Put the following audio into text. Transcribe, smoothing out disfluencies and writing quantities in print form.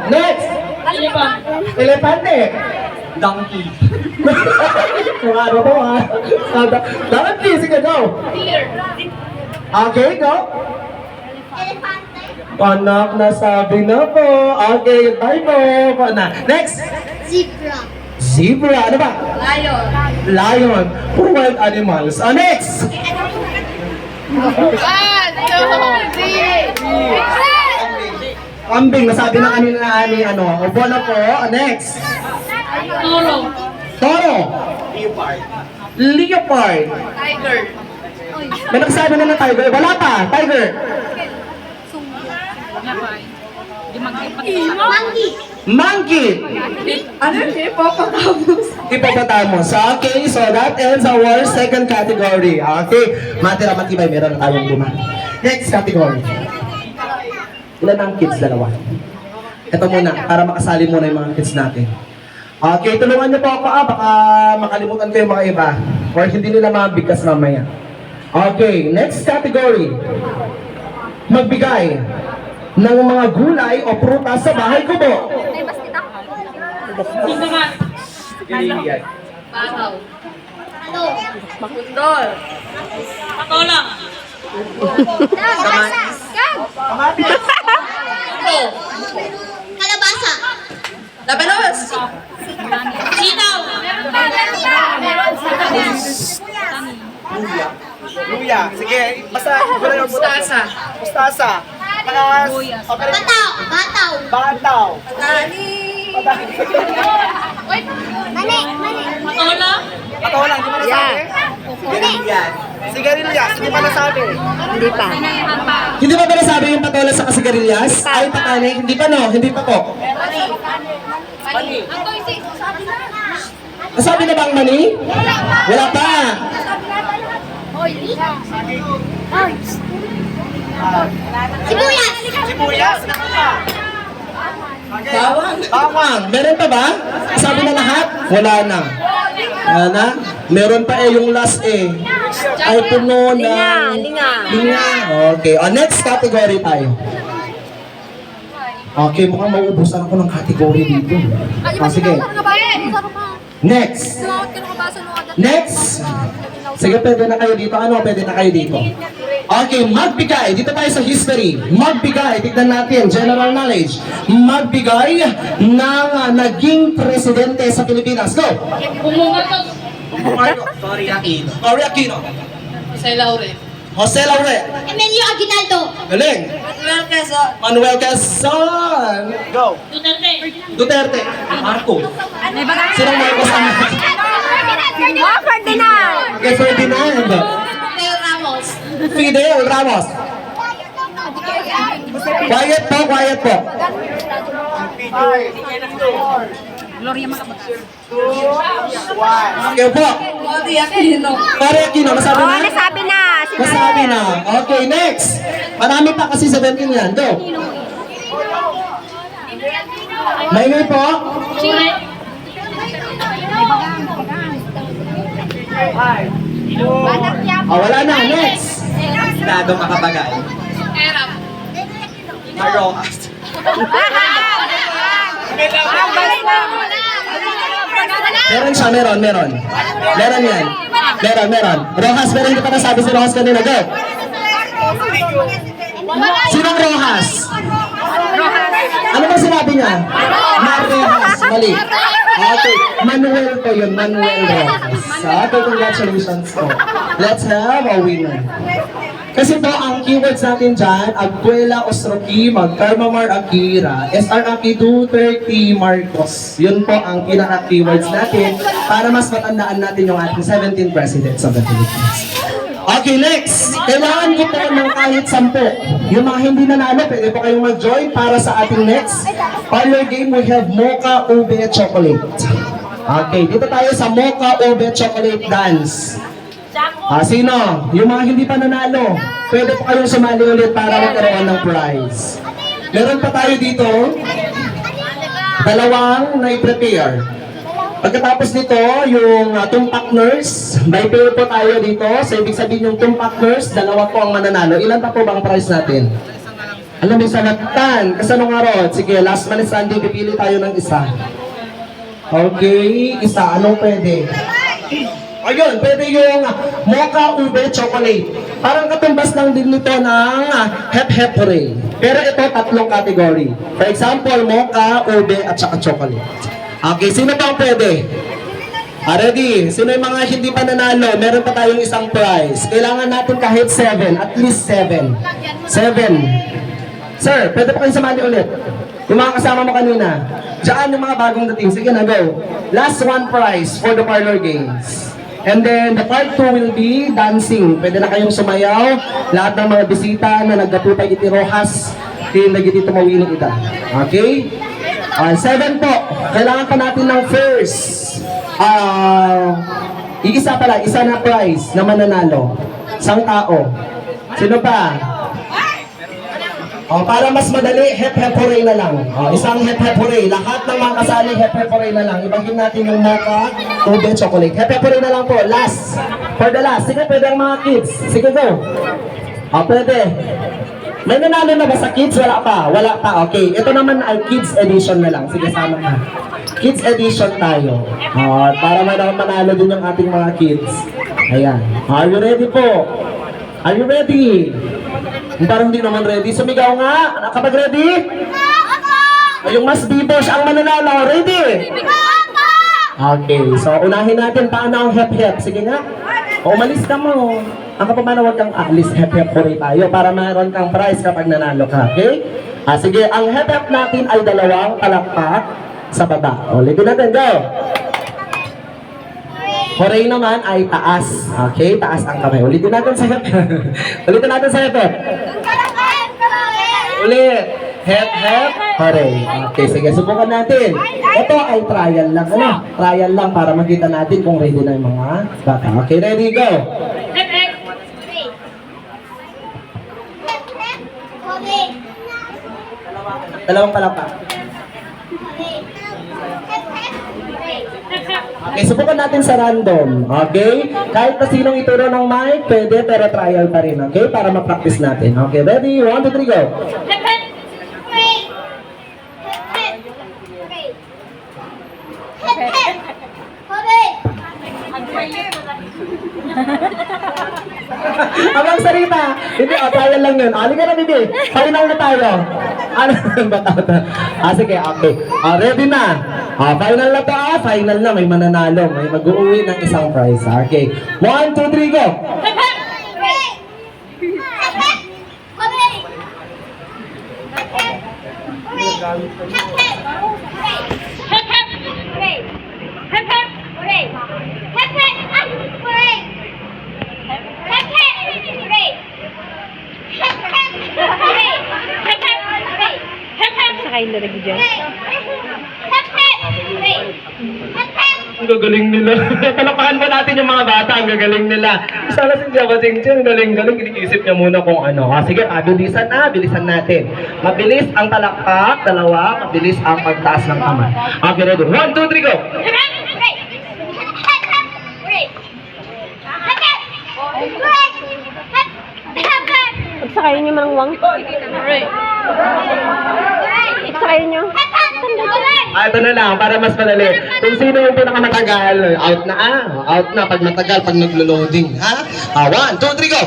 Next! Elepante. Donkey. Kung ano po ha. Donkey, sige go. Okay, go. Anak, nasabi na po. Okay, bye po. Next. Zebra. Zebra, ano ba? Lion. Lion. Puro wild animals. Next. Kambing, nasabi na kanina na ani, ano. Upo na po. Next. Toro. Toro. Leopard. Tiger. May nagsabi na ng tiger. Wala pa. Tiger. Monkey. Monkey. Ano yung hippopotamus? Hippopotamus. Okay, so that ends our second category. Okay, matira matibay, meron na tayong lima. Next category. Ilan ang kids? Dalawa. Ito muna, para makasali muna yung mga kids natin. Okay, tulungan niyo po ako baka makalimutan ko yung mga iba. Or hindi nila mabigkas mamaya. Okay, next category. Magbigay ng mga gulay o prutas sa bahay ko po. Bakaw. Ano? Makundol. Patolang. Kamatis. Kamatis. Kalabasa. Labanos. Sitaw. Luya. Sige, basta. Mustasa. Mustasa. Takas. Bataw. Bataw. Bataw. Mani. Mani. Patolang. Patolang, di mo nasabi? Sigarilyas. Sigarilyas, hindi pa nasabi. Hindi pa ba nasabi yung patola sa kasigarillas? Ay, patanik. Hindi pa no? Hindi pa po. Mani. Nasabi na bang mani? Wala pa. Sibuyas. Sibuyas. Bawang. Bawang. Meron pa ba? Sabi na lahat? Wala na. Wala na? Meron pa yung last ay puno na. Linga. Okay. Next category tayo. Okay, mukhang mauubusan ako ng category dito. Sige. Next. Next. Sige, pwede na kayo dito. Ano? Pwede na kayo dito. Okay, magbigay. Dito tayo sa history. Magbigay. Tignan natin. General knowledge. Magbigay ng naging presidente sa Pilipinas. Go! Sorry, Aquino. Cory Aquino. Jose Laure. Jose Laure. Emilio Aguinaldo. Galing. Manuel Quezon. Manuel Quezon. Go. Duterte. Marcos. Sinong Marcos naman? Ferdinand. Okay, Ferdinand. Leo Ramos. Fidel Ramos. Quiet po, quiet po. Okay po. Lodi Aquino. Cory Aquino, nasabi na? Nasabi na. Nasabi na. Okay, next. Marami pa kasi 17 yan. Go. Maingay po. Wala na. Next. Dado makabagay. Erap. Marokas. Meron siya, meron. Meron yan. Meron. Rojas, meron hindi pa nasabi si Rojas kanina. Go. Sinong Rojas? Ano ba sinabi niya? Marrojas. Mali. Okay. Manuel po yun. Manuel Rojas. Okay, congratulations po. Let's have a winner. Kasi po, ang keywords natin dyan, Aguela Osroqui, Magkarmamar Akira, SR Aki 230 Marcos. Yun po ang pinaka-keywords natin para mas matandaan natin yung ating 17 presidents of the Philippines. Okay, next. Kailangan ko po ng kahit 10. Yung mga hindi nanalo, pwede po kayong mag-join para sa ating next parlor game. We have Mocha Ube Chocolate. Okay, dito tayo sa Mocha Ube Chocolate Dance. Sino? Yung mga hindi pa nanalo, pwede po kayong sumali ulit para magkaroon ng prize. Meron pa tayo dito, dalawang na-prepare. Pagkatapos nito, yung tumpak nurse, by pair po tayo dito. So, ibig sabihin yung tumpak nurse, dalawa po ang mananalo. Ilan pa po bang prize natin? Alam mo, salatan. Kasano nga ron? Sige, last man is Sunday, pipili tayo ng isa. Okay, isa. Anong pwede? Ayun, pwede yung mocha ube chocolate. Parang katumbas lang din nito ng hep hooray. Pero ito, tatlong category. For example, mocha, ube, at saka chocolate. Okay, sino pa ang pwede? Ready? Sino yung mga hindi pa nanalo? Meron pa tayong isang prize. Kailangan natin kahit 7, at least 7. 7. Sir, pwede pa kayo sumali ulit. Yung mga kasama mo kanina. Diyan yung mga bagong dating. Sige na, go. Last one prize for the parlor games. And then, the part 2 will be dancing. Pwede na kayong sumayaw. Lahat ng mga bisita na naggatupay iti rojas, nagiti tumawin ng ita. Okay? 7 po. Kailangan pa natin ng first. Isa pala, isa na prize na mananalo. Isang tao. Sino pa? Para mas madali, hep hooray na lang. Isang hep hooray. Lahat ng mga kasali, hep hooray na lang. Ibagin natin yung mocha, ube, chocolate. Hep hooray na lang po. Last. For the last. Sige, pwede ang mga kids. Sige, go. Pwede. May nanalo na ba sa kids? Wala pa. Wala pa. Okay. Ito naman ay kids edition na lang. Sige, sama na. Kids edition tayo. Para manalo din yung ating mga kids. Ayan. Are you ready po? Are you ready? Parang hindi naman ready. Sumigaw nga. Kapag ready? Yung mas bibos ang mananalo. Ready? Okay. So, unahin natin paano ang hep-hep. Sige nga. Umalis ka mo. Ang kapamana, huwag kang alis. Hep-hep hooray tayo para mayroon kang prize kapag nanalo ka. Okay? Sige. Ang hep-hep natin ay 2 palakpak sa baba. Ulitin natin. Go! Hooray naman ay taas. Okay? Taas ang kamay. Ulitin natin sa hep. Ulitin natin sa hep. Ulit. Hep, hep, hooray. Okay, sige. Subukan natin. Ito ay trial lang. Ano? Trial lang para makita natin kung ready na yung mga bata. Okay, ready? Go. Dalawang palakpak. Okay, subukan natin sa random. Okay? Kahit na sinong ituro ng mic, pwede, pero trial pa rin. Okay? Para ma-practice natin. Okay, ready? 1, 2, 3, go! Abang salita. Hindi, trial lang yun. Halika na, bibi. Final na tayo. Ano? Sige, okay. Ready na. Final na to, final na. May mananalo. May mag-uwi ng isang prize. Okay. 1, 2, 3, go! Sakay na lagi dyan. Ang gagaling nila. Palapakan ba natin yung mga bata? Ang gagaling nila. Sana si Java Jingcheng, galing-galing. Iniisip niya muna kung ano. Sige, bilisan na. Bilisan natin. Mabilis ang palakpak, 2. Mabilis ang pagtaas ng kamay. Okay, ready? 1, 2, 3, go! Pagsakayin niyo manangwang. Pagsakayin niyo. Ito na lang, para mas madali. Kung sino yung pinakamatagal, out na. Out na pag matagal, pag naglo-loading. 1, 2, 3, go!